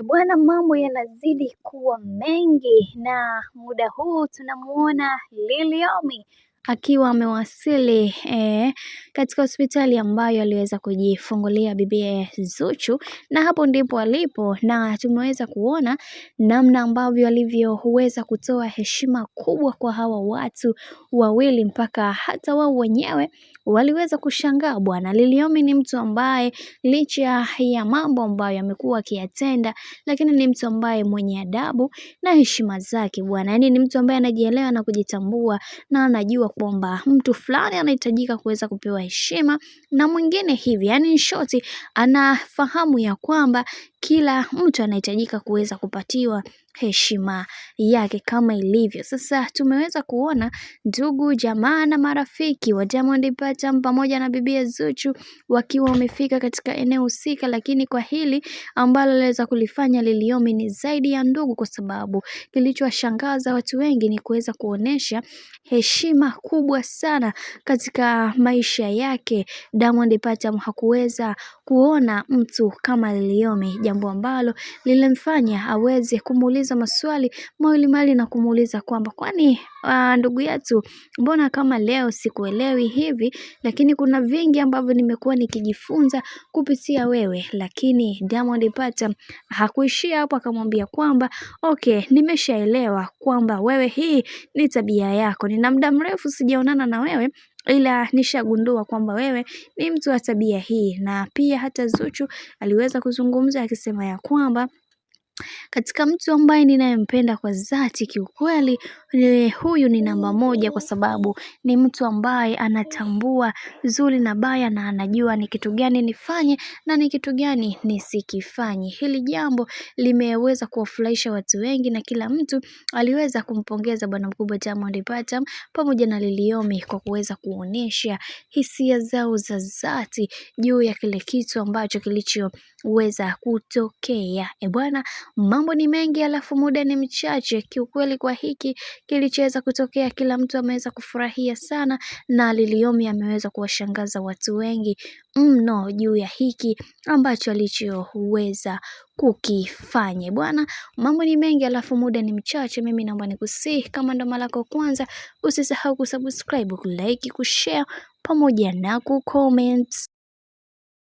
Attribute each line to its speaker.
Speaker 1: Bwana, mambo yanazidi kuwa mengi na muda huu tunamuona Liliomi akiwa amewasili katika hospitali ambayo aliweza kujifungulia bibiye Zuchu, na hapo ndipo alipo, na tumeweza kuona namna ambavyo alivyoweza kutoa heshima kubwa kwa hawa watu wawili, mpaka hata wao wenyewe waliweza kushangaa. Bwana Liliomi ni mtu ambaye licha ya mambo ambayo amekuwa akiyatenda, lakini ni mtu ambaye mwenye adabu na heshima zake bwana. Yaani ni mtu ambaye anajielewa na kujitambua, na anajua kwamba mtu fulani anahitajika kuweza kupewa heshima na mwingine hivi. Yaani in short, anafahamu ya kwamba kila mtu anahitajika kuweza kupatiwa heshima yake kama ilivyo. Sasa tumeweza kuona ndugu jamaa na marafiki wa Diamond Platnumz pamoja na bibiye Zuchu wakiwa wamefika katika eneo husika, lakini kwa hili ambalo aliweza kulifanya Liliomi ni zaidi ya ndugu, kwa sababu kilichowashangaza watu wengi ni kuweza kuonesha heshima kubwa sana katika maisha yake. Diamond Platnumz hakuweza kuona mtu kama Liliomi, jambo ambalo lilimfanya aweze kumuuliza maswali mawili na kumuuliza kwamba kwani ndugu yetu, mbona kama leo sikuelewi hivi, lakini kuna vingi ambavyo nimekuwa nikijifunza kupitia wewe. Lakini Diamond Platnumz hakuishia hapo, akamwambia kwamba okay, nimeshaelewa kwamba wewe hii ni tabia yako, nina muda mrefu sijaonana na wewe, ila nishagundua kwamba wewe ni mtu wa tabia hii. Na pia hata Zuchu aliweza kuzungumza akisema ya kwamba katika mtu ambaye ninayempenda kwa dhati kiukweli, huyu ni namba moja, kwa sababu ni mtu ambaye anatambua zuri na baya, na anajua ni kitu gani nifanye na ni kitu gani nisikifanye. Hili jambo limeweza kuwafurahisha watu wengi, na kila mtu aliweza kumpongeza bwana mkubwa Diamond Platnumz pamoja na Liliomi kwa kuweza kuonesha hisia zao za dhati juu ya kile kitu ambacho kilichoweza kutokea. Bwana, mambo ni mengi alafu muda ni mchache. Kiukweli kwa hiki kilichoweza kutokea, kila mtu ameweza kufurahia sana, na Liliomi ameweza kuwashangaza watu wengi mno juu ya hiki ambacho alichoweza kukifanya. Bwana, mambo ni mengi alafu muda ni mchache. Mimi naomba nikusihi, kama ndo mara yako kwanza, usisahau kusubscribe, kulike, kushare pamoja na kucomment.